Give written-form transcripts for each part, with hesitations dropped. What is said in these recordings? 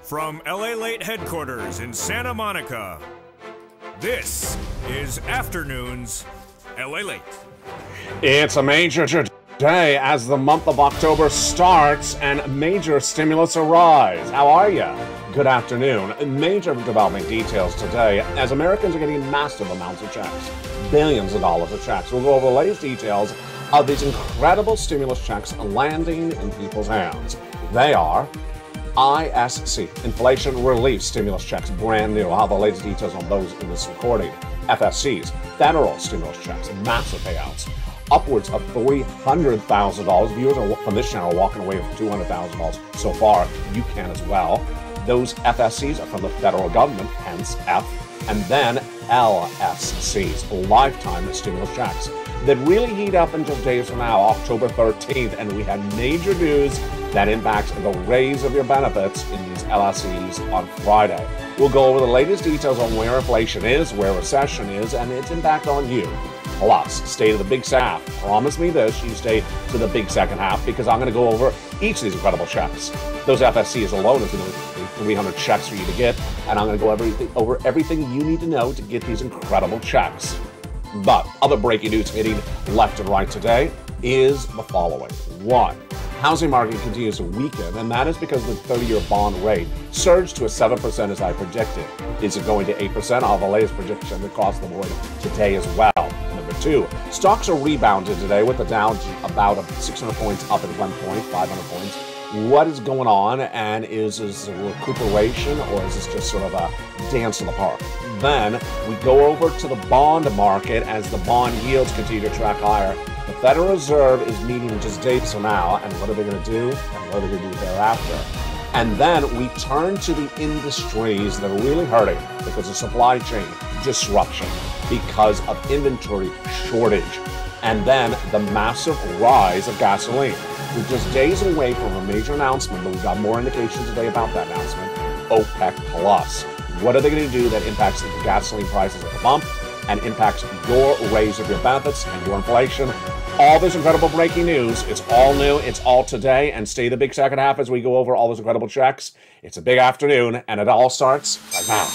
From LA Late headquarters in Santa Monica, this is Afternoons LA Late. It's a major day as the month of October starts and major stimulus arrives. How are you? Good afternoon. Major developing details today as Americans are getting massive amounts of checks, billions of dollars of checks. We'll go over the latest details of these incredible stimulus checks landing in people's hands. They are ISC, Inflation Relief Stimulus Checks, brand new. I'll have the latest details on those in this recording. FSCs, federal stimulus checks, massive payouts, upwards of $300,000. Viewers from this channel are walking away with $200,000 so far. You can as well. Those FSCs are from the federal government, hence F, and then LSCs, lifetime stimulus checks, that really heat up in just days from now, October 13th, and we had major news that impacts the raise of your benefits in these LSCs on Friday. We'll go over the latest details on where inflation is, where recession is, and its impact on you. Plus, stay to the big second half. Promise me this, you stay to the big second half, because I'm going to go over each of these incredible checks. Those FSCs alone is going to be 300 checks for you to get, and I'm going to go over everything you need to know to get these incredible checks. But other breaking news hitting left and right today is the following. One, housing market continues to weaken, and that is because the 30-year bond rate surged to 7% as I predicted. Is it going to 8%? I'll have the latest prediction across the board today as well. Number two, stocks are rebounded today with the Dow about 600 points up at one point, 500 points. What is going on, and is this a recuperation, or is this just sort of a dance in the park? Then we go over to the bond market as the bond yields continue to track higher. The Federal Reserve is meeting just days from now, and what are they going to do, and what are they going to do thereafter? And then we turn to the industries that are really hurting because of supply chain disruption, because of inventory shortage, and then the massive rise of gasoline. We're just days away from a major announcement, but we've got more indications today about that announcement. OPEC Plus. What are they going to do that impacts the gasoline prices at the pump and impacts your raise of your benefits and your inflation? All this incredible breaking news. It's all new. It's all today. And stay the big second half as we go over all those incredible checks. It's a big afternoon, and it all starts right now.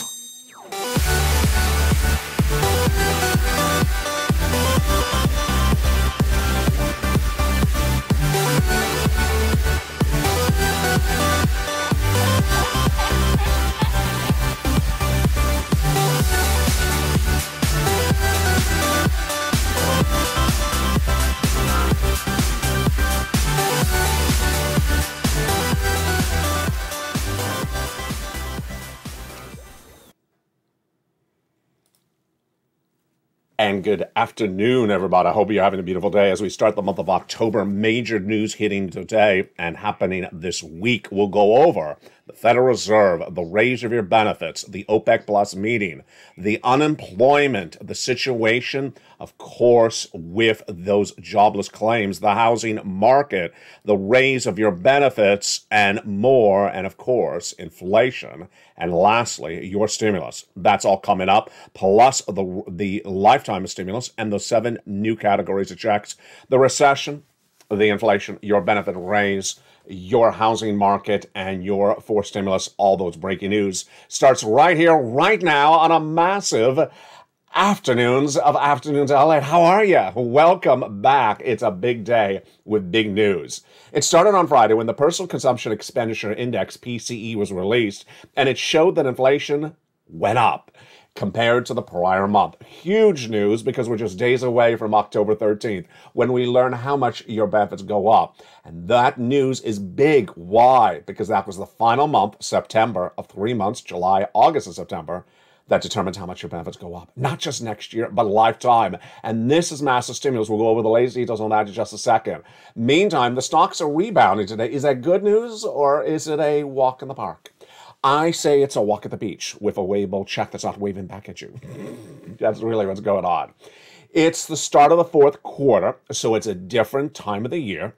And good afternoon, everybody. I hope you're having a beautiful day as we start the month of October. Major news hitting today and happening this week. We'll go over the Federal Reserve, the raise of your benefits, the OPEC Plus meeting, the unemployment, the situation, of course, with those jobless claims, the housing market, the raise of your benefits, and more, and of course, inflation. And lastly, your stimulus. That's all coming up, plus the lifetime of stimulus and the 7 new categories of checks, the recession, the inflation, your benefit raise, your housing market, and your forced stimulus. All those breaking news starts right here, right now, on a massive Afternoons LA. How are you? Welcome back. It's a big day with big news. It started on Friday when the Personal Consumption Expenditure Index, PCE, was released, and it showed that inflation went up compared to the prior month. Huge news, because we're just days away from October 13th, when we learn how much your benefits go up. And that news is big. Why? Because that was the final month, September, of 3 months, July, August, and September, that determines how much your benefits go up. Not just next year, but lifetime. And this is massive stimulus. We'll go over the latest details on that in just a second. Meantime, the stocks are rebounding today. Is that good news, or is it a walk in the park? I say it's a walk at the beach with a wavable check that's not waving back at you. That's really what's going on. It's the start of the fourth quarter, so it's a different time of the year,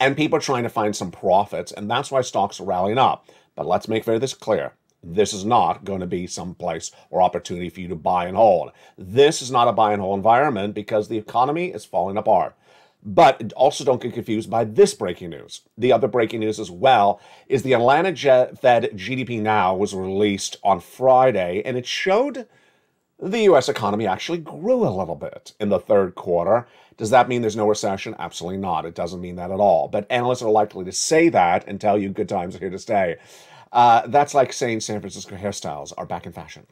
and people are trying to find some profits, and that's why stocks are rallying up. But let's make this clear. This is not going to be some place or opportunity for you to buy and hold. This is not a buy and hold environment because the economy is falling apart. But also don't get confused by this breaking news. The other breaking news as well is the Atlanta Fed GDP Now was released on Friday, and it showed the U.S. economy actually grew a little bit in the third quarter. Does that mean there's no recession? Absolutely not. It doesn't mean that at all. But analysts are likely to say that and tell you good times are here to stay. That's like saying San Francisco hairstyles are back in fashion.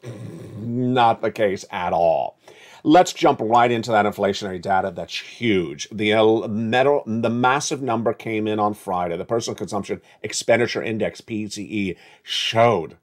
Not the case at all. Let's jump right into that inflationary data. That's huge. The massive number came in on Friday. The Personal Consumption Expenditure Index, PCE, showed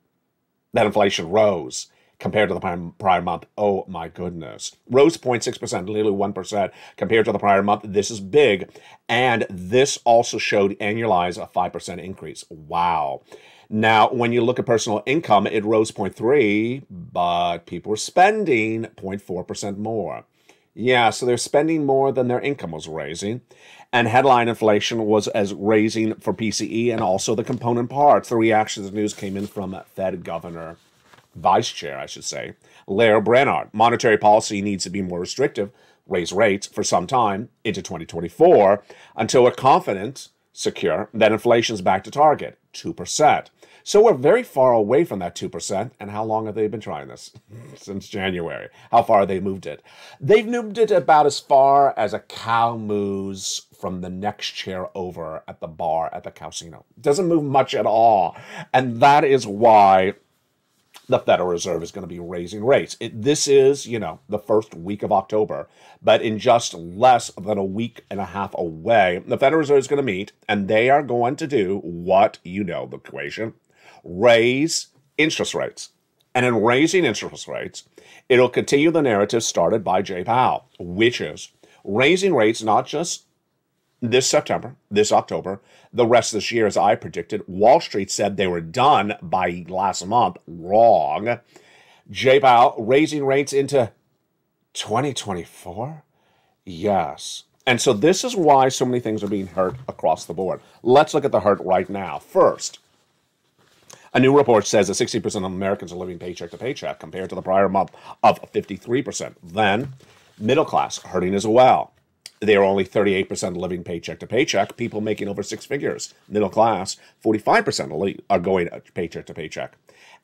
that inflation rose compared to the prior month. Oh my goodness. Rose 0.6%, nearly 1% compared to the prior month. This is big. And this also showed annualized a 5% increase. Wow. Now, when you look at personal income, it rose 0.3%, but people were spending 0.4% more. Yeah, so they're spending more than their income was raising. And headline inflation was as raising for PCE and also the component parts. The reactions news came in from Fed Governor, Vice Chair, I should say, Lael Brainard. Monetary policy needs to be more restrictive, raise rates for some time into 2024 until we're confident, secure, that inflation's back to target, 2%. So we're very far away from that 2%. And how long have they been trying this? Since January. How far have they moved it? They've moved it about as far as a cow moves from the next chair over at the bar at the casino. Doesn't move much at all. And that is why the Federal Reserve is going to be raising rates. This is, the first week of October, but in just less than a week and a half away, the Federal Reserve is going to meet, and they are going to do what, the equation, raise interest rates. And in raising interest rates, it'll continue the narrative started by Jay Powell, which is raising rates not just this September, this October, the rest of this year, as I predicted. Wall Street said they were done by last month. Wrong. Jay Powell raising rates into 2024? Yes. And so this is why so many things are being hurt across the board. Let's look at the hurt right now. First, a new report says that 60% of Americans are living paycheck to paycheck compared to the prior month of 53%. Then, middle class hurting as well. They are only 38% living paycheck to paycheck. People making over six figures, middle class, 45% are going paycheck to paycheck.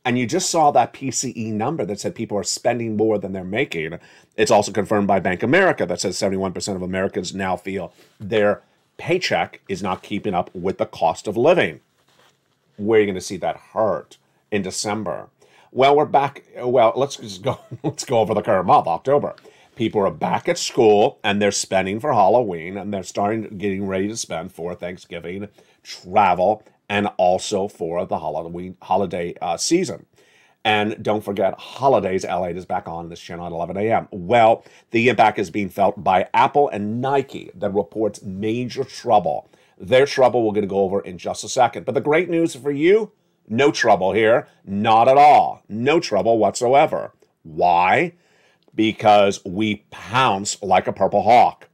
And you just saw that PCE number that said people are spending more than they're making. It's also confirmed by Bank of America that says 71% of Americans now feel their paycheck is not keeping up with the cost of living. Where are you going to see that hurt in December? Well, we're back. Well, let's go over the current month, October. People are back at school and they're spending for Halloween and they're getting ready to spend for Thanksgiving, travel, and also for the holiday season. And don't forget, holidays, L8 is back on this channel at 11 a.m. Well, the impact is being felt by Apple and Nike that reports major trouble. Their trouble we're going to go over in just a second. But the great news for you, no trouble here. Not at all. No trouble whatsoever. Why? Because we pounce like a purple hawk.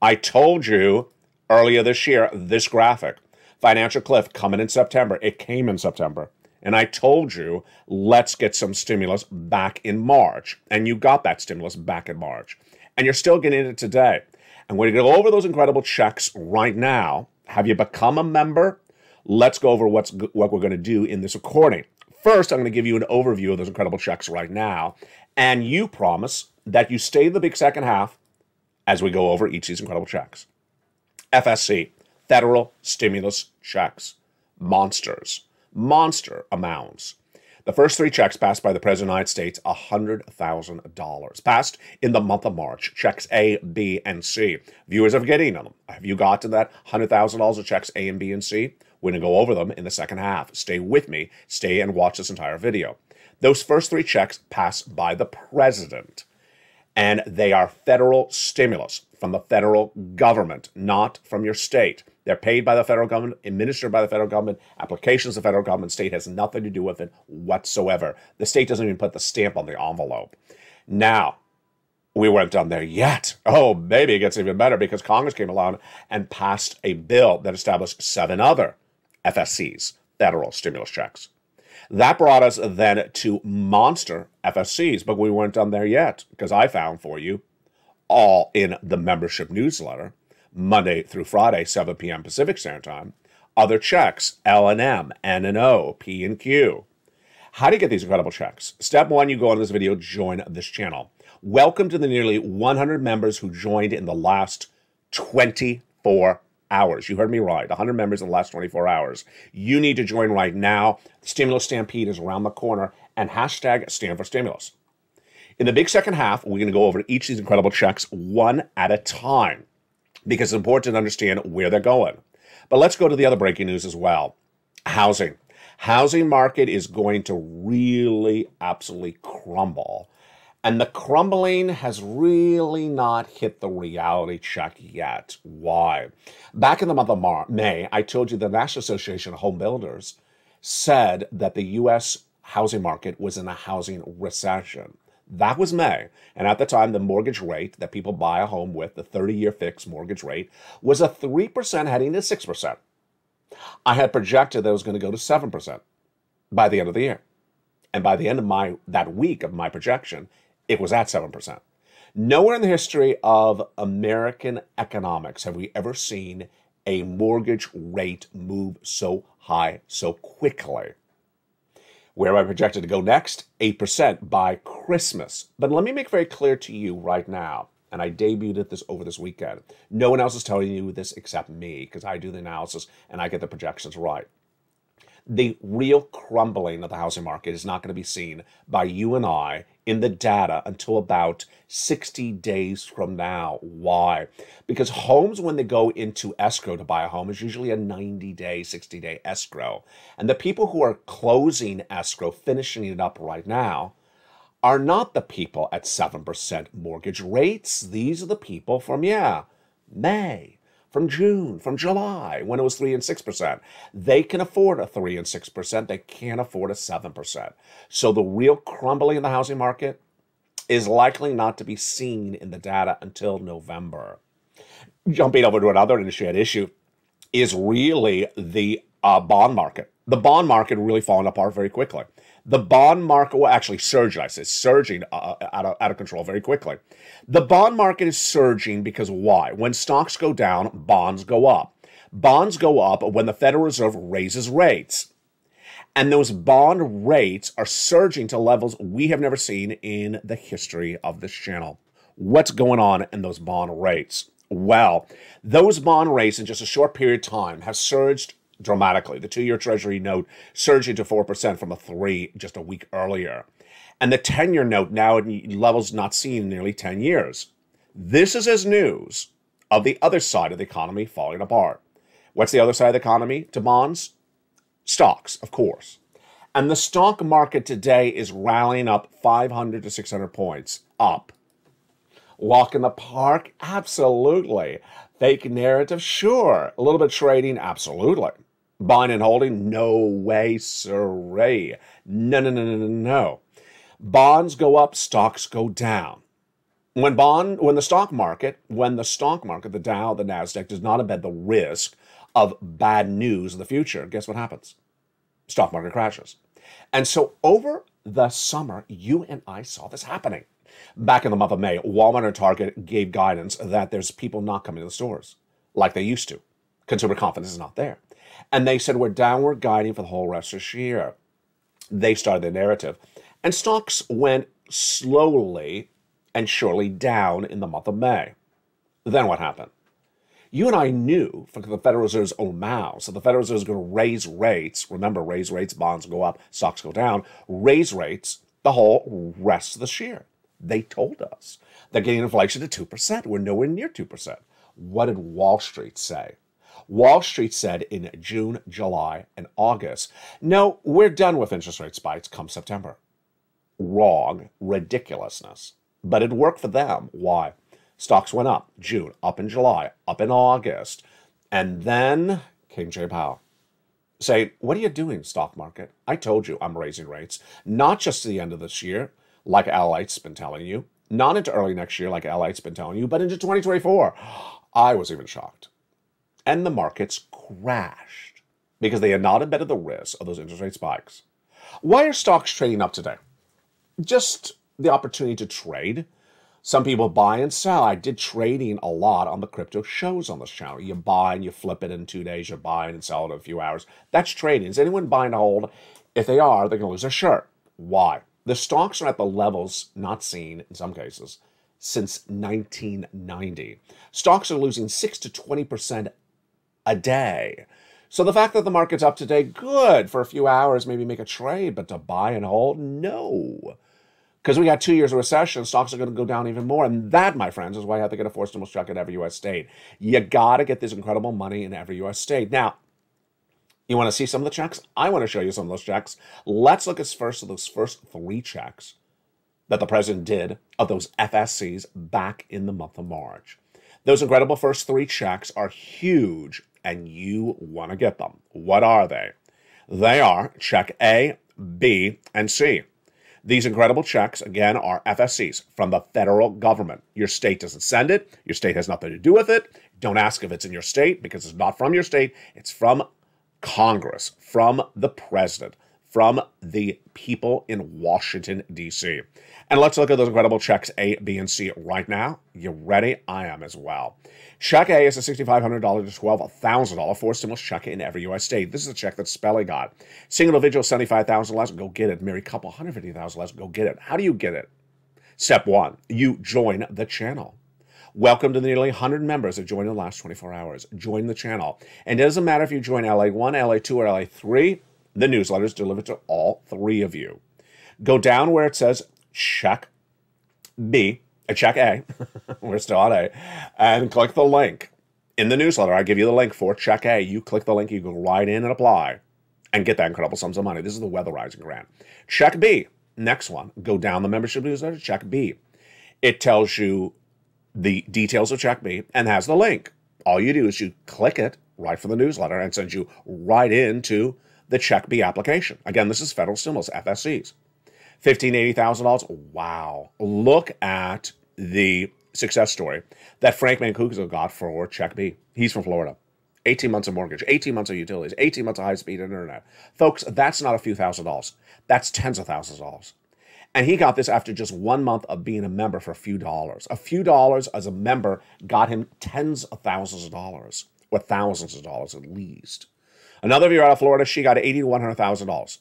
I told you earlier this year, this graphic, financial cliff coming in September. It came in September. And I told you, let's get some stimulus back in March. And you got that stimulus back in March. And you're still getting it today. And we're going to go over those incredible checks right now. Have you become a member? Let's go over what we're going to do in this recording. First, I'm going to give you an overview of those incredible checks right now. And you promise that you stay the big second half as we go over each of these incredible checks. FSC, federal stimulus checks. Monster amounts. The first three checks passed by the President of the United States, $100,000. Passed in the month of March. Checks A, B, and C. Viewers are getting them. Have you gotten that $100,000 of checks A and B and C? We're going to go over them in the second half. Stay with me. Stay and watch this entire video. Those first three checks passed by the President. And they are federal stimulus from the federal government, not from your state. They're paid by the federal government, administered by the federal government, applications of the federal government. State has nothing to do with it whatsoever. The state doesn't even put the stamp on the envelope. Now, we weren't done there yet. Oh, baby, it gets even better because Congress came along and passed a bill that established 7 other FSCs, federal stimulus checks. That brought us then to monster FSCs, but we weren't done there yet because I found for you, all in the membership newsletter, Monday through Friday, 7 p.m. Pacific Standard Time. Other checks, L&M, N&O, P and Q. How do you get these incredible checks? Step one, you go on this video, join this channel. Welcome to the nearly 100 members who joined in the last 24 hours. You heard me right, 100 members in the last 24 hours. You need to join right now. The Stimulus Stampede is around the corner, and hashtag stand for stimulus. In the big second half, we're going to go over each of these incredible checks one at a time because it's important to understand where they're going. But let's go to the other breaking news as well. Housing. Housing market is going to really absolutely crumble. And the crumbling has really not hit the reality check yet. Why? Back in the month of May, I told you the National Association of Home Builders said that the U.S. housing market was in a housing recession. That was May. And at the time, the mortgage rate that people buy a home with, the 30-year fixed mortgage rate, was a 3% heading to 6%. I had projected that it was going to go to 7% by the end of the year. And by the end of that week of my projection, it was at 7%. Nowhere in the history of American economics have we ever seen a mortgage rate move so high so quickly. Where am I projected to go next? 8% by Christmas. But let me make very clear to you right now, and I debuted this over this weekend. No one else is telling you this except me, because I do the analysis and I get the projections right. The real crumbling of the housing market is not going to be seen by you and I in the data until about 60 days from now. Why? Because homes, when they go into escrow to buy a home, is usually a 90-day, 60-day escrow. And the people who are closing escrow, finishing it up right now, are not the people at 7% mortgage rates. These are the people from, May, from June, from July, when it was 3 and 6%. They can afford a 3 and 6%. They can't afford a 7%. So the real crumbling in the housing market is likely not to be seen in the data until November. Jumping over to another industry issue is really the bond market. The bond market really falling apart very quickly. The bond market, well, actually surging, I say, surging out of control very quickly. The bond market is surging because why? When stocks go down, bonds go up. Bonds go up when the Federal Reserve raises rates. And those bond rates are surging to levels we have never seen in the history of this channel. What's going on in those bond rates? Well, those bond rates in just a short period of time have surged dramatically. The 2-year Treasury note surging to 4% from a 3 just a week earlier. And the 10-year note now at levels not seen in nearly 10 years. This is as news of the other side of the economy falling apart. What's the other side of the economy to bonds? Stocks, of course. And the stock market today is rallying up 500 to 600 points up. Walk in the park? Absolutely. Fake narrative? Sure. A little bit trading? Absolutely. Buying and holding? No way, sirree. No. Bonds go up, stocks go down. When the stock market, the Dow, the Nasdaq, does not embed the risk of bad news in the future, guess what happens? Stock market crashes. And so over the summer, you and I saw this happening. Back in the month of May, Walmart and Target gave guidance that there's people not coming to the stores like they used to. Consumer confidence is not there. And they said, we're downward guiding for the whole rest of this year. They started the narrative. And stocks went slowly and surely down in the month of May. Then what happened? You and I knew from the Federal Reserve's own mouths that the Federal Reserve is going to raise rates. Remember, raise rates, bonds go up, stocks go down. Raise rates the whole rest of this year. They told us they're getting inflation to 2%. We're nowhere near 2%. What did Wall Street say? Wall Street said in June, July, and August, no, we're done with interest rate spikes come September. Wrong. Ridiculousness. But it worked for them. Why? Stocks went up June, up in July, up in August. And then came Jay Powell saying, what are you doing, stock market? I told you I'm raising rates, not just to the end of this year, like LALATE's been telling you, not into early next year, like LALATE's been telling you, but into 2024. I was even shocked. And the markets crashed because they had not embedded the risk of those interest rate spikes. Why are stocks trading up today? Just the opportunity to trade. Some people buy and sell. I did trading a lot on the crypto shows on this channel. You buy and you flip it in 2 days. You buy and sell it in a few hours. That's trading. Is anyone buying to hold? If they are, they're going to lose their shirt. Why? The stocks are at the levels not seen, in some cases, since 1990. Stocks are losing 6 to 20% a day. So the fact that the market's up today, good for a few hours, maybe make a trade, but to buy and hold, no. Because we got 2 years of recession, stocks are going to go down even more. And that, my friends, is why you have to get a forced stimulus check in every U.S. state. You got to get this incredible money in every U.S. state. Now, you want to see some of the checks? I want to show you some of those checks. Let's look at those first 3 checks that the president did of those FSCs back in the month of March. Those incredible first 3 checks are huge, and you want to get them. What are they? They are check A, B, and C. These incredible checks, again, are FSCs from the federal government. Your state doesn't send it. Your state has nothing to do with it. Don't ask if it's in your state because it's not from your state. It's from Congress, from the president, from the people in Washington, D.C. And let's look at those incredible checks A, B, and C right now. You ready? I am as well. Check A is a $6,500 to $12,000 forced stimulus check in every U.S. state. This is a check that Spelly got. Single individual, $75,000 less, go get it. Married couple, $150,000 less, go get it. How do you get it? Step 1, you join the channel. Welcome to the nearly 100 members that joined in the last 24 hours. Join the channel. And it doesn't matter if you join LA1, LA2, or LA3, the newsletter is delivered to all 3 of you. Go down where it says check B, check A, we're still on A, and click the link. In the newsletter, I give you the link for check A. You click the link, you go right in and apply and get that incredible sums of money. This is the weatherizing grant. Check B, next one. Go down the membership newsletter, check B. It tells you the details of check B and has the link. All you do is you click it right from the newsletter and sends you right into the check B application. Again, this is federal stimulus, FSCs. $80,000. Wow. Look at the success story that Frank Mancuso got for check B. He's from Florida. 18 months of mortgage, 18 months of utilities, 18 months of high-speed internet. Folks, that's not a few $1,000s. That's tens of thousands of dollars. And he got this after just 1 month of being a member for a few dollars. A few dollars as a member got him tens of thousands of dollars, or thousands of dollars at least. Another viewer out of Florida, she got $80,000 to $100,000.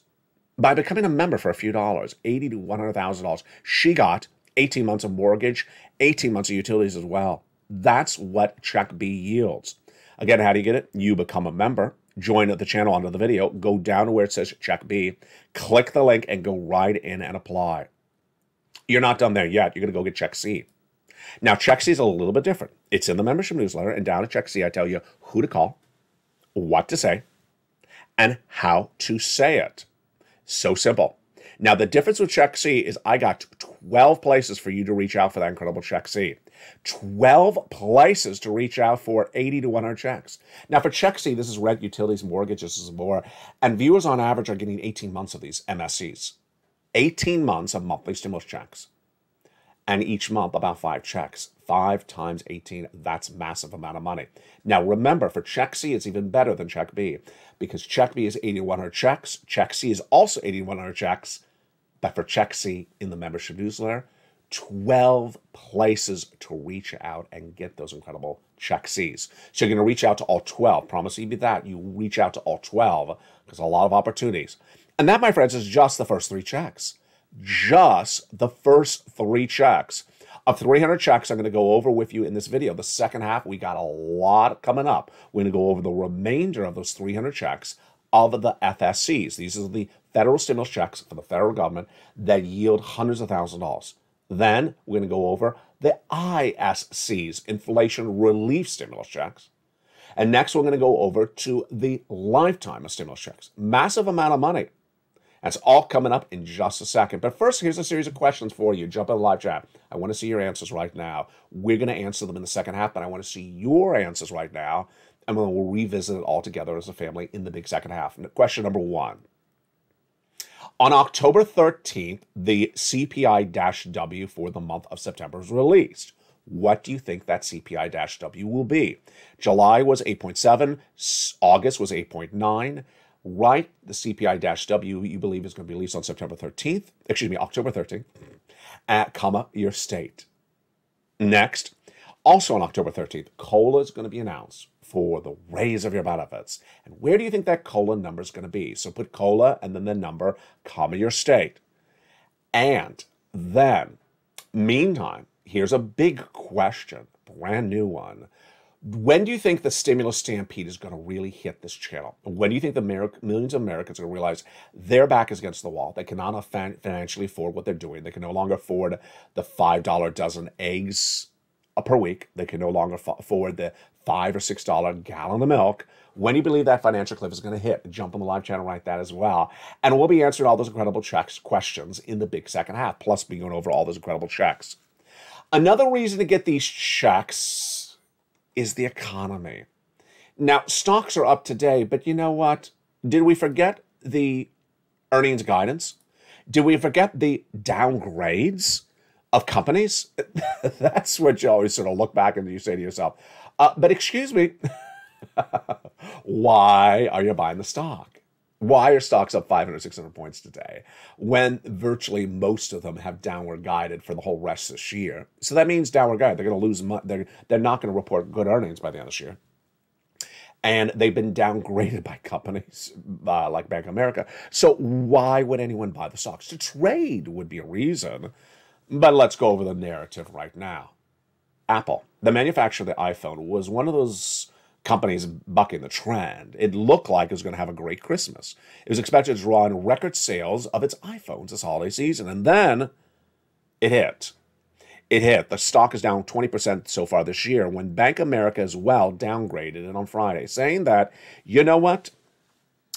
By becoming a member for a few dollars, $80,000 to $100,000, she got 18 months of mortgage, 18 months of utilities as well. That's what check B yields. Again, how do you get it? You become a member, join the channel under the video, go down to where it says check B, click the link, and go right in and apply. You're not done there yet. You're going to go get check C. Now, check C is a little bit different. It's in the membership newsletter, and down at check C, I tell you who to call, what to say, and how to say it. So simple. Now, the difference with check C is I got 12 places for you to reach out for that incredible check C. 12 places to reach out for 80 to 100 checks. Now, for check C, this is rent, utilities, mortgages, this is more. And viewers on average are getting 18 months of these MSCs. 18 months of monthly stimulus checks. And each month, about 5 checks. 5 times 18, that's a massive amount of money. Now, remember, for check C, it's even better than check B, because check B is 80 to 100 checks. Check C is also 80 to 100 checks. But for check C in the membership newsletter, 12 places to reach out and get those incredible check Cs. So you're going to reach out to all 12. Promise you that. You reach out to all 12 because a lot of opportunities. And that, my friends, is just the first 3 checks. Just the first 3 checks. Of 300 checks I'm going to go over with you in this video. The second half, we got a lot coming up. We're going to go over the remainder of those 300 checks of the FSCs. These are the federal stimulus checks for the federal government that yield hundreds of thousands of dollars. Then we're going to go over the ISCs, inflation relief stimulus checks. And next we're going to go over to the lifetime of stimulus checks. Massive amount of money. That's all coming up in just a second. But first, here's a series of questions for you. Jump in the live chat. I want to see your answers right now. We're going to answer them in the second half, but I want to see your answers right now. And we'll revisit it all together as a family in the big second half. Question number 1. On October 13th, the CPI-W for the month of September was released. What do you think that CPI-W will be? July was 8.7, August was 8.9. Right, the CPI-W you believe is going to be released on September 13th, excuse me, October 13th, at comma, your state. Next, also on October 13th, COLA is going to be announced for the raise of your benefits. And where do you think that COLA number is going to be? So put COLA and then the number, comma your state. And then, meantime, here's a big question, brand new one. When do you think the stimulus stampede is going to really hit this channel? When do you think the millions of Americans are going to realize their back is against the wall? They cannot financially afford what they're doing. They can no longer afford the $5 dozen eggs per week. They can no longer afford the $5 or $6 gallon of milk. When do you believe that financial cliff is going to hit? Jump on the live channel, write that as well. And we'll be answering all those incredible questions in the big second half, plus be going over all those incredible checks. Another reason to get these checks is the economy. Now, stocks are up today, but you know what? Did we forget the earnings guidance? Did we forget the downgrades of companies? That's what you always sort of look back and you say to yourself, but excuse me, why are you buying the stock? Why are stocks up 500, 600 points today when virtually most of them have downward guided for the whole rest of this year? So that means downward guide. They're going to lose money. They're not going to report good earnings by the end of this year. And they've been downgraded by companies like Bank of America. So why would anyone buy the stocks? To trade would be a reason. But let's go over the narrative right now. Apple, the manufacturer of the iPhone, was one of those companies bucking the trend. It looked like it was going to have a great Christmas. It was expected to draw in record sales of its iPhones this holiday season. And then it hit. It hit. The stock is down 20% so far this year, when Bank of America as well downgraded it on Friday, saying that, you know what?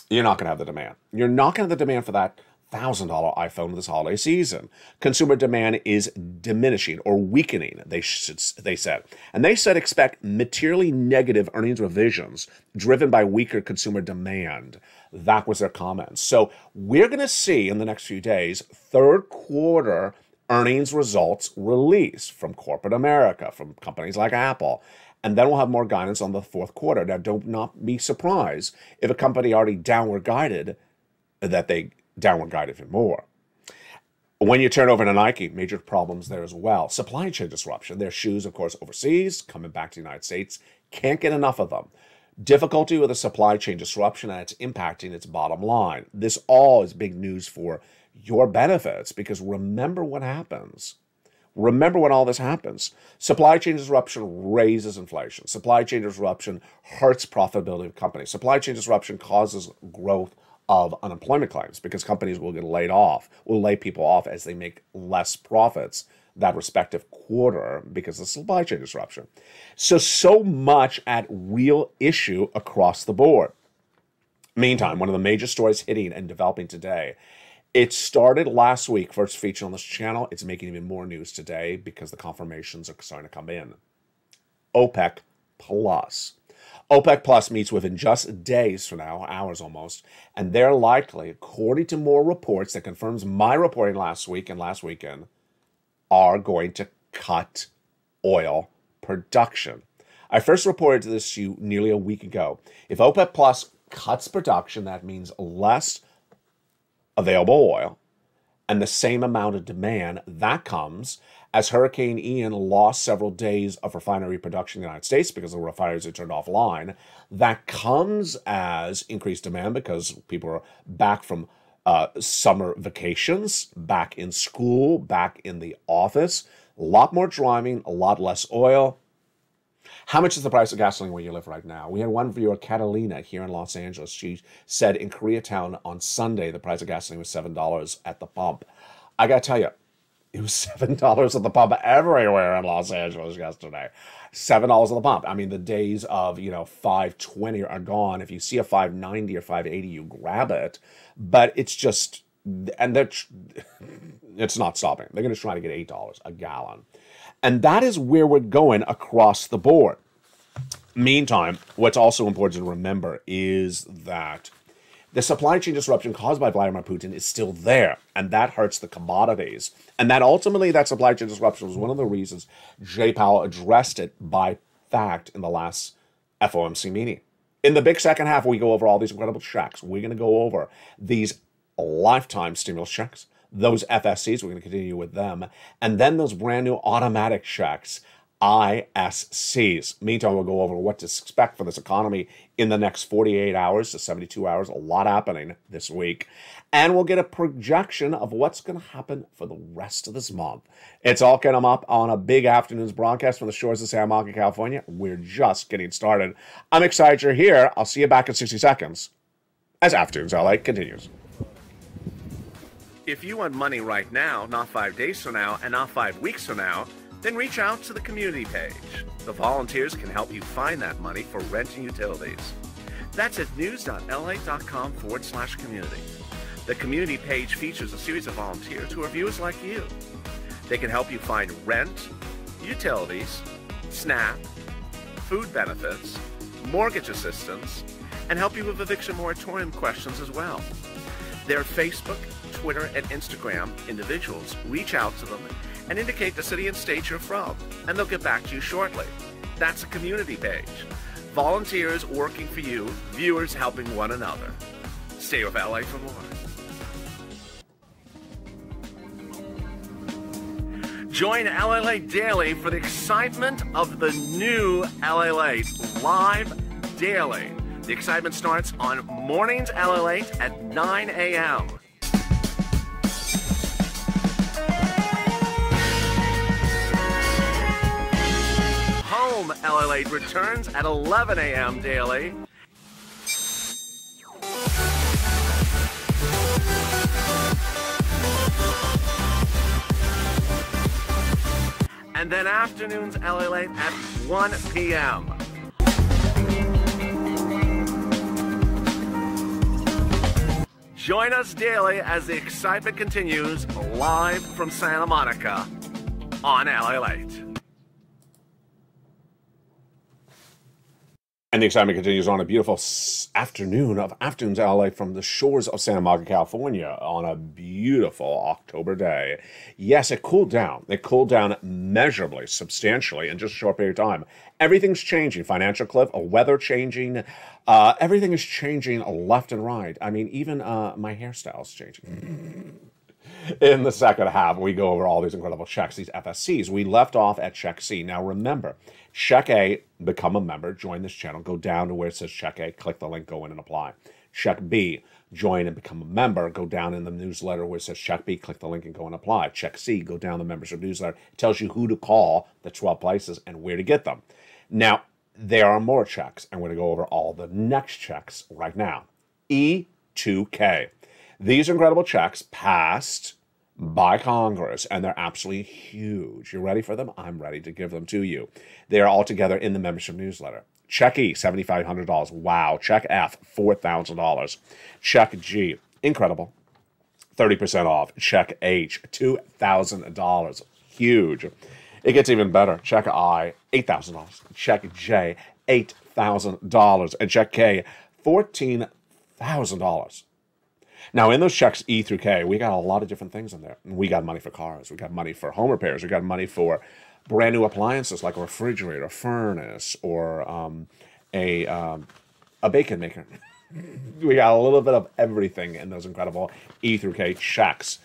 You're not going to have the demand. You're not going to have the demand for that $1,000 iPhone this holiday season. Consumer demand is diminishing or weakening, they said. And they said expect materially negative earnings revisions driven by weaker consumer demand. That was their comments. So we're going to see in the next few days third quarter earnings results released from corporate America, from companies like Apple. And then we'll have more guidance on the fourth quarter. Now, don't not be surprised if a company already downward guided that they downward guide even more. When you turn over to Nike, major problems there as well. Supply chain disruption. Their shoes, of course, overseas, coming back to the United States. Can't get enough of them. Difficulty with the supply chain disruption, and it's impacting its bottom line. This all is big news for your benefits, because remember what happens. Remember when all this happens. Supply chain disruption raises inflation. Supply chain disruption hurts profitability of companies. Supply chain disruption causes growth of unemployment claims, because companies will get laid off, will lay people off as they make less profits that respective quarter because of supply chain disruption. So much at real issue across the board. Meantime, one of the major stories hitting and developing today, it started last week, first feature on this channel. It's making even more news today because the confirmations are starting to come in. OPEC Plus. OPEC Plus meets within just days from now, hours almost, and they're likely, according to more reports that confirms my reporting last week and last weekend, are going to cut oil production. I first reported this to you nearly a week ago. If OPEC Plus cuts production, that means less available oil and the same amount of demand. That comes as Hurricane Ian lost several days of refinery production in the United States because the refineries are turned offline. That comes as increased demand because people are back from summer vacations, back in school, back in the office. A lot more driving, a lot less oil. How much is the price of gasoline where you live right now? We had one viewer, Catalina, here in Los Angeles. She said in Koreatown on Sunday, the price of gasoline was $7 at the pump. I got to tell you, it was $7 at the pump everywhere in Los Angeles yesterday. $7 at the pump. I mean, the days of, $5.20 are gone. If you see a $5.90 or $5.80, you grab it. But it's just, and it's not stopping. They're going to try to get $8 a gallon. And that is where we're going across the board. Meantime, what's also important to remember is that the supply chain disruption caused by Vladimir Putin is still there, and that hurts the commodities. And that ultimately, that supply chain disruption was one of the reasons Jay Powell addressed it by fact in the last FOMC meeting. In the big second half, we go over all these incredible checks. We're going to go over these lifetime stimulus checks, Those FSCs, we're going to continue with them. And then those brand new automatic checks, ISCs. Meantime, we'll go over what to expect for this economy in the next 48 hours to 72 hours. A lot happening this week. And we'll get a projection of what's going to happen for the rest of this month. It's all coming up on a big afternoon's broadcast from the shores of Santa Monica, California. We're just getting started. I'm excited you're here. I'll see you back in 60 seconds as Afternoons LA continues. If you want money right now, not 5 days from now, and not 5 weeks from now, then reach out to the community page. The volunteers can help you find that money for rent and utilities. That's at news.la.com/community. The community page features a series of volunteers who are viewers like you. They can help you find rent, utilities, SNAP, food benefits, mortgage assistance, and help you with eviction moratorium questions as well. Their Facebook, Twitter, and Instagram individuals reach out to them and indicate the city and state you're from, and they'll get back to you shortly. That's a community page. Volunteers working for you, viewers helping one another. Stay with LA for more. Join LA Late Daily for the excitement of the new LA Late live daily. The excitement starts on Mornings LA Late at 9 a.m. Home LA Late returns at 11 a.m. daily. And then Afternoons LA Late at 1 p.m. Join us daily as the excitement continues live from Santa Monica on LA Late. And the excitement continues on a beautiful afternoon of Afternoons LA from the shores of Santa Monica, California on a beautiful October day. Yes, it cooled down. It cooled down measurably, substantially in just a short period of time. Everything's changing. Financial cliff, weather changing. Everything is changing left and right. I mean, even my hairstyle's changing. In the second half, we go over all these incredible checks, these FSCs. We left off at Check C. Now remember, Check A, become a member, join this channel, go down to where it says Check A, click the link, go in and apply. Check B, join and become a member, go down in the newsletter where it says Check B, click the link and go and apply. Check C, go down the membership newsletter. It tells you who to call, the 12 places, and where to get them. Now, there are more checks, and we're going to go over all the next checks right now. E2K. These incredible checks passed by Congress, and they're absolutely huge. You ready for them? I'm ready to give them to you. They are all together in the membership newsletter. Check E, $7,500. Wow. Check F, $4,000. Check G, incredible, 30% off. Check H, $2,000. Huge. It gets even better. Check I, $8,000. Check J, $8,000. And check K, $14,000. Now, in those checks E through K, we got a lot of different things in there. We got money for cars. We got money for home repairs. We got money for brand new appliances like a refrigerator, a furnace, or a bacon maker. We got a little bit of everything in those incredible E through K checks.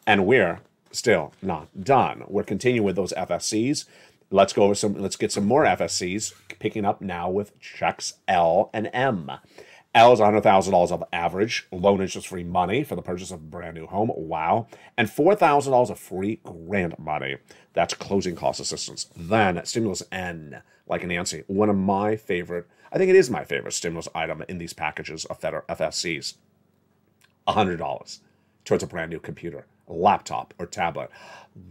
And we're still not done. We're continuing with those FSCs. Let's go over let's get some more FSCs, picking up now with checks L and M. L is $100,000 of average loan interest-free money for the purchase of a brand new home. Wow. And $4,000 of free grant money. That's closing cost assistance. Then Stimulus N, like Nancy, one of my favorite, I think it is my favorite stimulus item in these packages of FSCs. $100 towards a brand new computer, laptop, or tablet.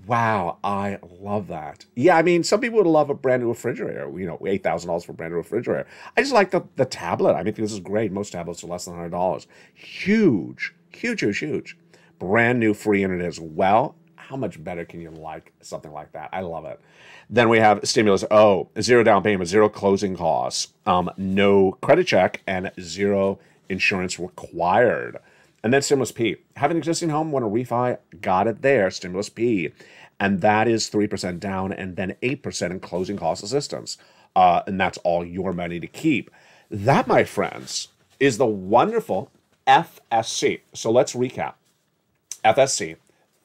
Wow, I love that. Yeah, I mean, some people would love a brand new refrigerator, you know, $8,000 for a brand new refrigerator. I just like the tablet. I mean, this is great. Most tablets are less than $100. Huge, huge, huge, huge. Brand new free internet as well. How much better can you like something like that? I love it. Then we have Stimulus O, 0 down payment, 0 closing costs, no credit check, and 0 insurance required. And then Stimulus P. Have an existing home, want to refi? Got it there, Stimulus P. And that is 3% down and then 8% in closing cost assistance. And that's all your money to keep. That, my friends, is the wonderful FSC. So let's recap. FSC,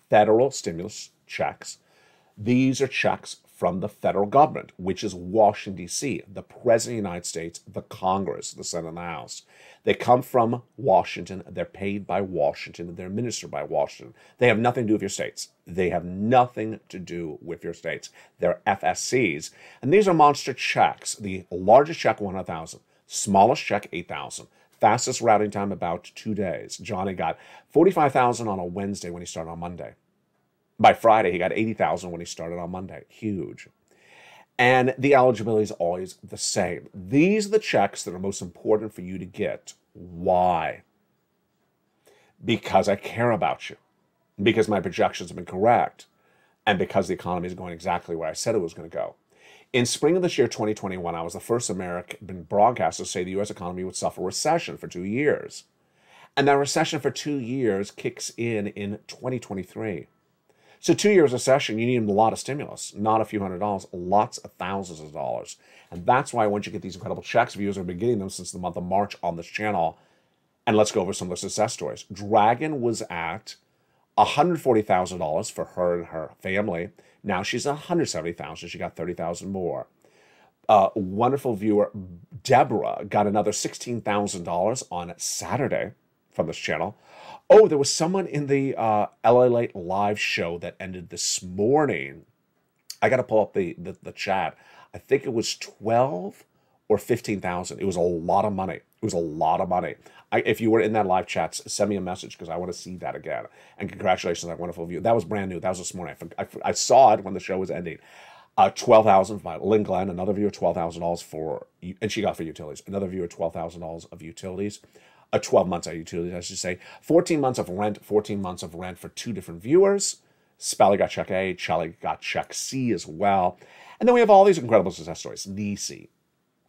federal stimulus checks. These are checks from the federal government, which is Washington, D.C., the President of the United States, the Congress, the Senate and the House. They come from Washington. They're paid by Washington. They're administered by Washington. They have nothing to do with your states. They have nothing to do with your states. They're FSCs. And these are monster checks. The largest check, 100,000. Smallest check, 8,000. Fastest routing time, about 2 days. Johnny got 45,000 on a Wednesday when he started on Monday. By Friday, he got 80,000 when he started on Monday. Huge. And the eligibility is always the same. These are the checks that are most important for you to get. Why? Because I care about you. Because my projections have been correct. And because the economy is going exactly where I said it was going to go. In spring of this year, 2021, I was the first American broadcaster to say the U.S. economy would suffer recession for 2 years. And that recession for 2 years kicks in 2023. So 2 years recession, you need a lot of stimulus, not a few $100s, lots of thousands of dollars. And that's why once you get these incredible checks, viewers have been getting them since the month of March on this channel. And let's go over some of the success stories. Dragon was at $140,000 for her and her family. Now she's at $170,000. She got $30,000 more. Wonderful viewer Deborah got another $16,000 on Saturday from this channel. Oh, there was someone in the LALATE live show that ended this morning. I got to pull up the chat. I think it was 12 or 15,000. It was a lot of money. It was a lot of money. If you were in that live chat, send me a message because I want to see that again. And congratulations on that wonderful view. That was brand new. That was this morning. I saw it when the show was ending. 12,000 by Lynn Glenn. Another viewer, $12,000 for, and she got for utilities. Another viewer, $12,000 of utilities. 12 months of utilities, I should say. 14 months of rent, 14 months of rent for 2 different viewers. Spally got check A, Charlie got check C as well. And then we have all these incredible success stories. Nisi,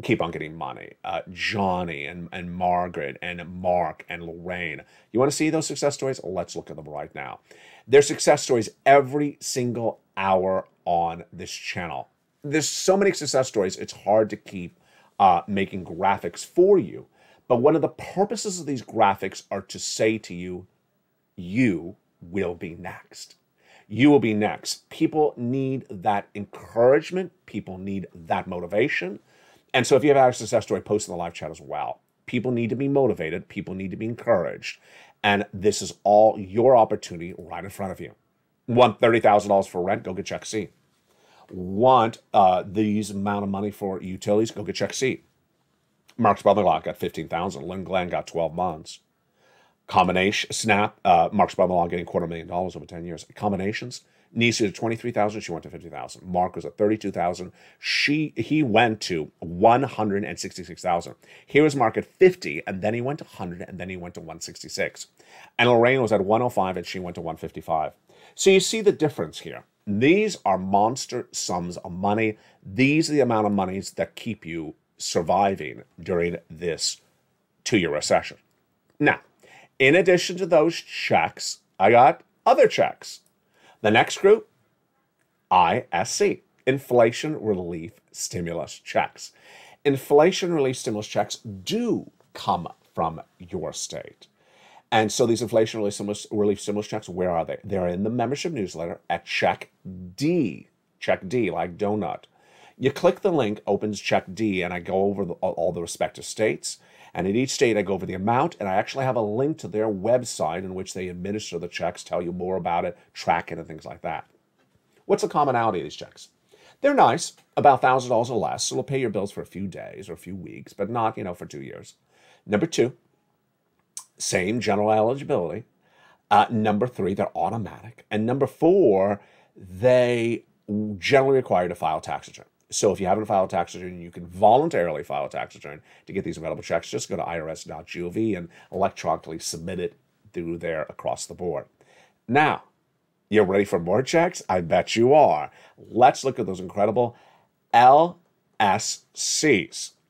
keep on getting money. Johnny and Margaret and Mark and Lorraine. You want to see those success stories? Let's look at them right now. There's success stories every single hour on this channel. There's so many success stories, it's hard to keep making graphics for you. But one of the purposes of these graphics are to say to you, you will be next. You will be next. People need that encouragement. People need that motivation. And so if you have a success story, post in the live chat as well. People need to be motivated. People need to be encouraged. And this is all your opportunity right in front of you. Want $30,000 for rent? Go get check C. Want these amount of money for utilities? Go get check C. Mark's brother-in-law got $15,000. Lynn Glenn got 12 months. Combination, Snap, Mark's brother-in-law getting $250,000 over 10 years. Combinations, Nisi at $23,000, she went to $50,000. Mark was at $32,000. He went to $166,000. Here was Mark at $50,000, and then he went to $100,000, and then he went to $166,000. And Lorraine was at $105,000, and she went to $155,000. So you see the difference here. These are monster sums of money. These are the amount of monies that keep you surviving during this 2-year recession. Now, in addition to those checks, I got other checks. The next group, ISC, Inflation Relief Stimulus Checks. Inflation Relief Stimulus Checks do come from your state. And so these Inflation Relief Stimulus Checks, where are they? They're in the membership newsletter at Check D. Check D, like donut. You click the link, opens Check D, and I go over all the respective states. And in each state, I go over the amount, and I actually have a link to their website in which they administer the checks, tell you more about it, track it, and things like that. What's the commonality of these checks? They're nice, about $1,000 or less, so it'll pay your bills for a few days or a few weeks, but not, for 2 years. Number 2, same general eligibility. Number 3, they're automatic. And number 4, they generally require you to file tax return. So if you haven't filed a tax return, you can voluntarily file a tax return to get these available checks. Just go to irs.gov and electronically submit it through there across the board. Now, you're ready for more checks? I bet you are. Let's look at those incredible LSCs,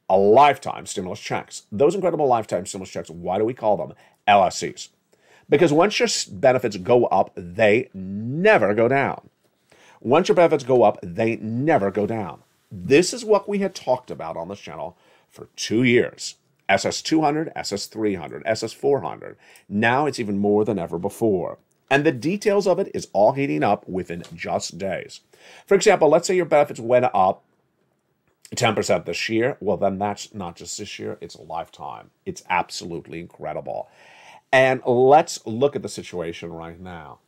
a lifetime stimulus checks. Those incredible lifetime stimulus checks, why do we call them LSCs? Because once your benefits go up, they never go down. Once your benefits go up, they never go down. This is what we had talked about on this channel for 2 years. SS200, SS300, SS400. Now it's even more than ever before. And the details of it is all heating up within just days. For example, let's say your benefits went up 10% this year. Well, then that's not just this year, it's a lifetime. It's absolutely incredible. And let's look at the situation right now.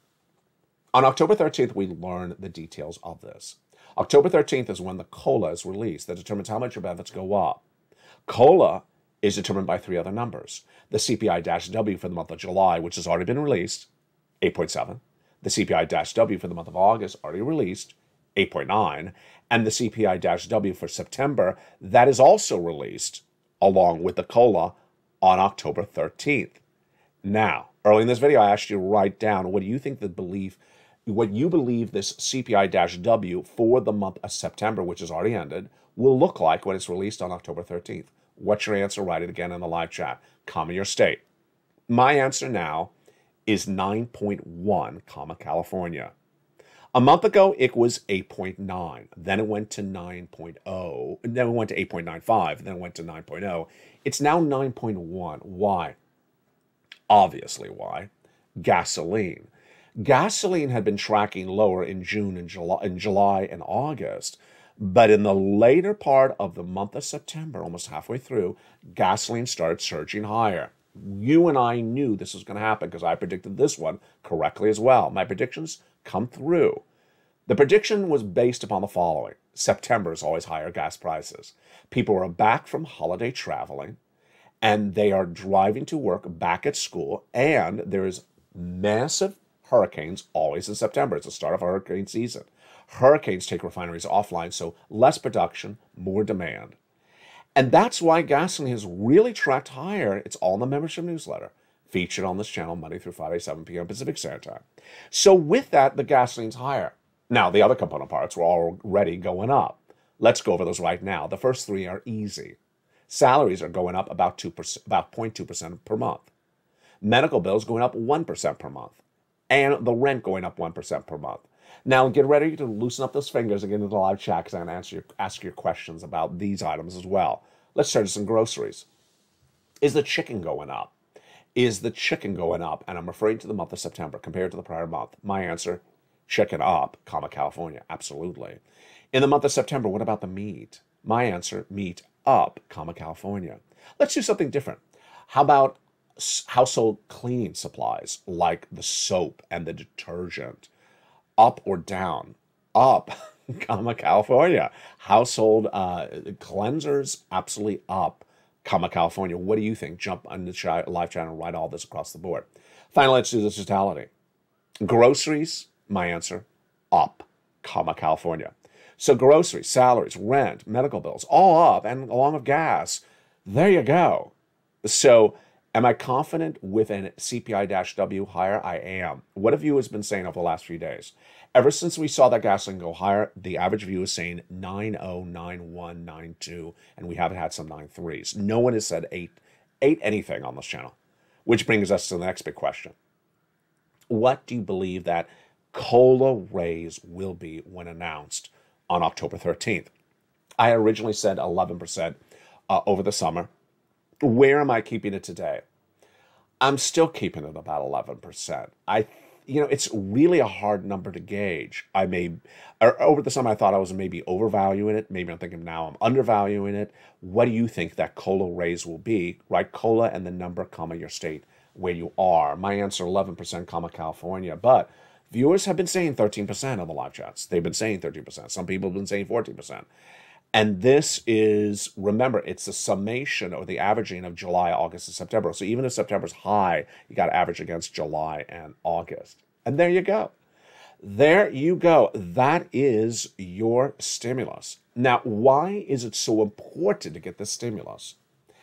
On October 13th, we learn the details of this. October 13th is when the COLA is released that determines how much your benefits go up. COLA is determined by three other numbers. The CPI-W for the month of July, which has already been released, 8.7. The CPI-W for the month of August, already released, 8.9. And the CPI-W for September, that is also released, along with the COLA, on October 13th. Now, early in this video, I asked you to write down what you believe this CPI-W for the month of September, which has already ended, will look like when it's released on October 13th. What's your answer? Write it again in the live chat. Comma your state. My answer now is 9.1, California. A month ago, it was 8.9. Then it went to 9.0. Then it went to 8.95. Then it went to 9.0. It's now 9.1. Why? Obviously, why? Gasoline. Gasoline had been tracking lower in June and July and August, but in the later part of the month of September, almost halfway through, gasoline started surging higher. You and I knew this was going to happen because I predicted this one correctly as well. My predictions come through. The prediction was based upon the following. September is always higher gas prices. People are back from holiday traveling, and they are driving to work, back at school, and there is massive hurricanes always in September. It's the start of hurricane season. Hurricanes take refineries offline, so less production, more demand. And that's why gasoline has really tracked higher. It's all in the membership newsletter, featured on this channel Monday through Friday, 7 p.m. Pacific Standard Time. So with that, the gasoline's higher. Now, the other component parts were already going up. Let's go over those right now. The first three are easy. Salaries are going up about 0.2% per month. Medical bills going up 1% per month. And the rent going up 1% per month. Now, get ready to loosen up those fingers and get into the live chat because I'm going to ask your questions about these items as well. Let's turn to some groceries. Is the chicken going up? Is the chicken going up? And I'm referring to the month of September compared to the prior month. My answer, chicken up, California. Absolutely. In the month of September, what about the meat? My answer, meat up, California. Let's do something different. How about household cleaning supplies like the soap and the detergent? Up or down? Up, California. Household cleansers, absolutely up, California. What do you think? Jump on the live chat and write all this across the board. Finally, let's do the totality. Groceries, my answer, up, California. So groceries, salaries, rent, medical bills, all up, and along with gas. There you go. So am I confident with an CPI-W higher? I am. What have viewers been saying over the last few days? Ever since we saw that gasoline go higher, the average view is saying 9.0, 9.1, 9.2, and we haven't had some 9.3s. No one has said 8 anything on this channel, which brings us to the next big question. What do you believe that COLA raise will be when announced on October 13th? I originally said 11% over the summer. Where am I keeping it today? I'm still keeping it about 11%. It's really a hard number to gauge. Over the summer, I thought I was maybe overvaluing it. Maybe I'm thinking now I'm undervaluing it. What do you think that COLA raise will be? Write COLA and the number, your state, where you are. My answer, 11%, California. But viewers have been saying 13% on the live chats. They've been saying 13%. Some people have been saying 14%. And this is, remember, it's the summation or the averaging of July, August, and September. So even if September's high, you got to average against July and August. And there you go. There you go. That is your stimulus. Now, why is it so important to get this stimulus?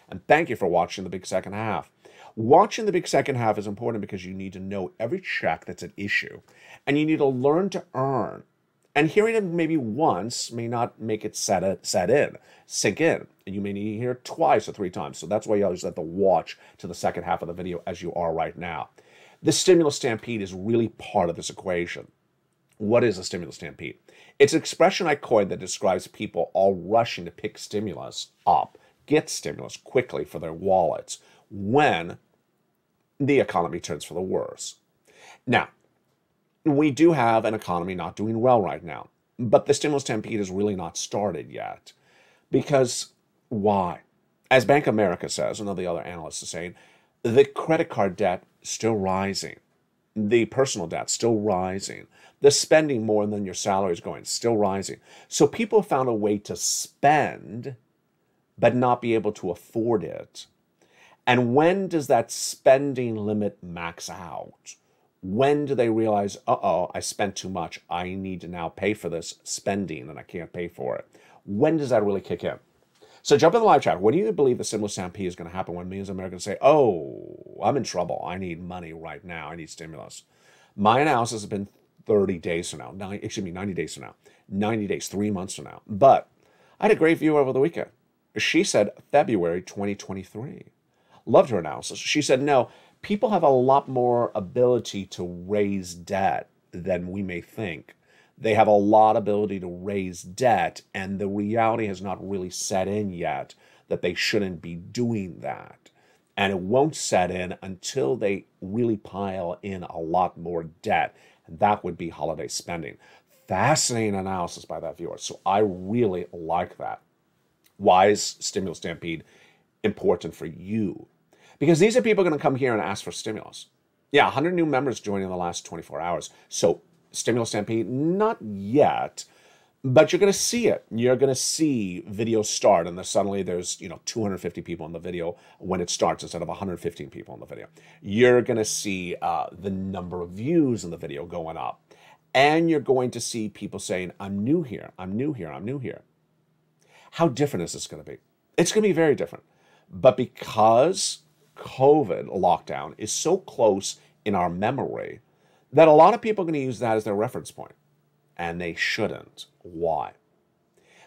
And thank you for watching the big second half. Watching the big second half is important because you need to know every check that's at issue. And you need to learn to earn. And hearing it maybe once may not make it sink in. And you may need to hear it twice or 3 times. So that's why you always have to watch to the second half of the video as you are right now. The stimulus stampede is really part of this equation. What is a stimulus stampede? It's an expression I coined that describes people all rushing to pick stimulus up, get stimulus quickly for their wallets when the economy turns for the worse. Now, we do have an economy not doing well right now. But the stimulus stampede has really not started yet. Because why? As Bank of America says, and all the other analysts are saying, the credit card debt still rising. The personal debt still rising. The spending more than your salary is going, still rising. So people found a way to spend, but not be able to afford it. And when does that spending limit max out? When do they realize, uh-oh, I spent too much. I need to now pay for this spending and I can't pay for it? When does that really kick in? So jump in the live chat. When do you believe the stimulus stampede is going to happen when millions of Americans say, oh, I'm in trouble. I need money right now. I need stimulus. My analysis has been 30 days from now. 90 days from now. 90 days, 3 months from now. But I had a great viewer over the weekend. She said February 2023. Loved her analysis. She said, no, people have a lot more ability to raise debt than we may think. They have a lot of ability to raise debt, and the reality has not really set in yet that they shouldn't be doing that. And it won't set in until they really pile in a lot more debt. And that would be holiday spending. Fascinating analysis by that viewer. So I really like that. Why is Stimulus Stampede important for you? Because these are people going to come here and ask for stimulus. Yeah, 100 new members joined in the last 24 hours. So Stimulus Stampede, not yet, but you're going to see it. You're going to see videos start, and then suddenly there's 250 people in the video when it starts instead of 115 people in the video. You're going to see the number of views in the video going up, and you're going to see people saying, I'm new here, I'm new here, I'm new here. How different is this going to be? It's going to be very different. But because COVID lockdown is so close in our memory that a lot of people are going to use that as their reference point. And they shouldn't. Why?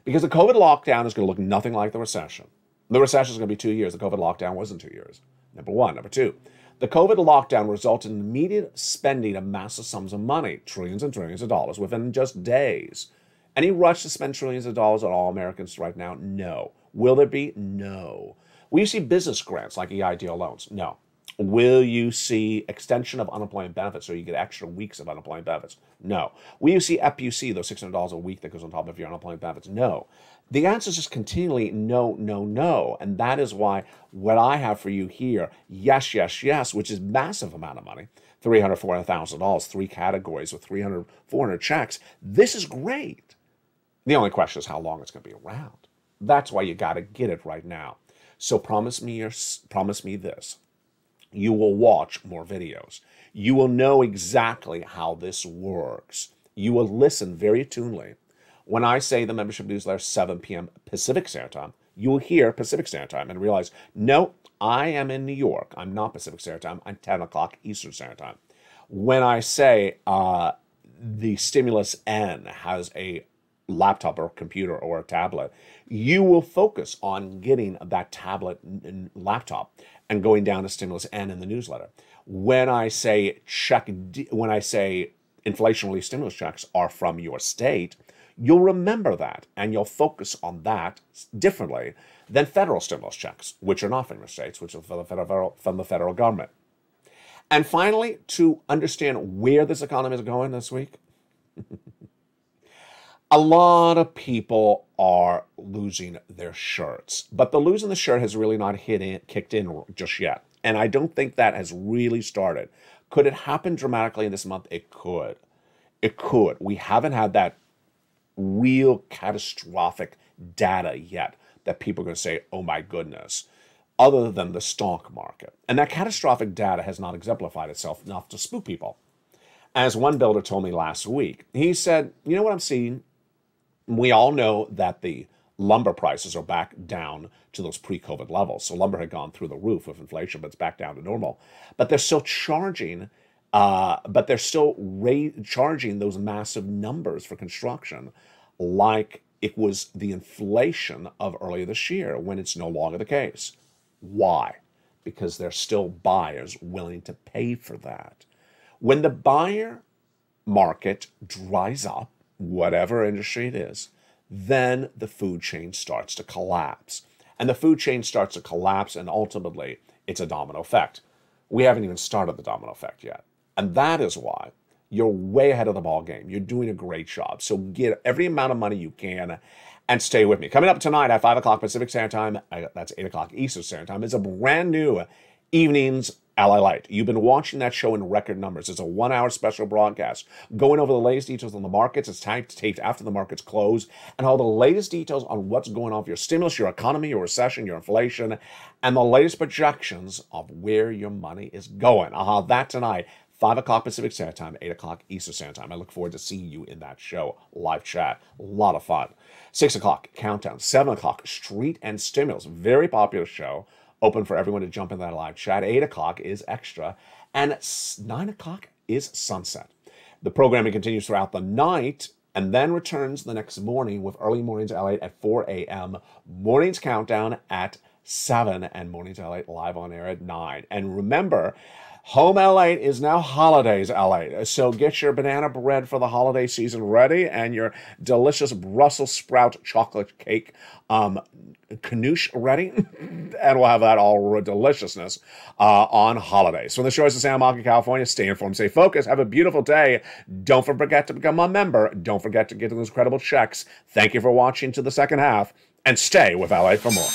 Because the COVID lockdown is going to look nothing like the recession. The recession is going to be 2 years. The COVID lockdown wasn't 2 years. Number one. Number two, the COVID lockdown resulted in immediate spending of massive sums of money, trillions and trillions of dollars within just days. Any rush to spend trillions of dollars on all Americans right now? No. Will there be? No. Will you see business grants like EIDL loans? No. Will you see extension of unemployment benefits so you get extra weeks of unemployment benefits? No. Will you see FPUC, those $600 a week that goes on top of your unemployment benefits? No. The answer is just continually no, no, no. And that is why what I have for you here, yes, yes, yes, which is massive amount of money, $300,000, $400,000, 3 categories with 300, 400 checks. This is great. The only question is how long it's going to be around. That's why you got to get it right now. So promise me this. You will watch more videos. You will know exactly how this works. You will listen very attunely. When I say the membership newsletter 7 p.m. Pacific Standard Time, you will hear Pacific Standard Time and realize, no, I am in New York. I'm not Pacific Standard Time. I'm 10 o'clock Eastern Standard Time. When I say the Stimulus N has a laptop or computer or a tablet, you will focus on getting that tablet and laptop and going down to Stimulus N in the newsletter. When I say inflation relief stimulus checks are from your state, you'll remember that and you'll focus on that differently than federal stimulus checks, which are not from your states, which are from the federal government. And finally, to understand where this economy is going this week, a lot of people are losing their shirts, but the losing the shirt has really not kicked in just yet. And I don't think that has really started. Could it happen dramatically in this month? It could. It could. We haven't had that real catastrophic data yet that people are going to say, oh my goodness, other than the stock market. And that catastrophic data has not exemplified itself enough to spook people. As one builder told me last week, he said, you know what I'm seeing? We all know that the lumber prices are back down to those pre-COVID levels. So lumber had gone through the roof with inflation, but it's back down to normal. But they're still charging, charging those massive numbers for construction like it was the inflation of earlier this year when it's no longer the case. Why? Because there's still buyers willing to pay for that. When the buyer market dries up, whatever industry it is, then the food chain starts to collapse. And the food chain starts to collapse, and ultimately, it's a domino effect. We haven't even started the domino effect yet. And that is why you're way ahead of the ball game. You're doing a great job. So get every amount of money you can and stay with me. Coming up tonight at 5 o'clock Pacific Standard Time, that's 8 o'clock Eastern Standard Time, is a brand new Evenings LALATE. You've been watching that show in record numbers. It's a 1-hour special broadcast going over the latest details on the markets. It's taped after the markets close, and all the latest details on what's going on with your stimulus, your economy, your recession, your inflation, and the latest projections of where your money is going. That tonight, 5 o'clock Pacific Standard Time, 8 o'clock Eastern Standard Time. I look forward to seeing you in that show. Live chat. A lot of fun. 6 o'clock, Countdown. 7 o'clock, Street and Stimulus. Very popular show. Open for everyone to jump in that live chat. 8 o'clock is Extra. And 9 o'clock is Sunset. The programming continues throughout the night and then returns the next morning with Early Mornings LALATE at 4 a.m., Mornings Countdown at 7, and Mornings LALATE live on air at 9. And remember, Home LALATE is now Holidays LALATE. So get your banana bread for the holiday season ready and your delicious Brussels sprout chocolate cake canouche ready. And we'll have that all deliciousness on holidays. So the show is in Santa Monica, California. Stay informed, stay focused. Have a beautiful day. Don't forget to become a member. Don't forget to get those credible checks. Thank you for watching to the second half. And stay with LA for more.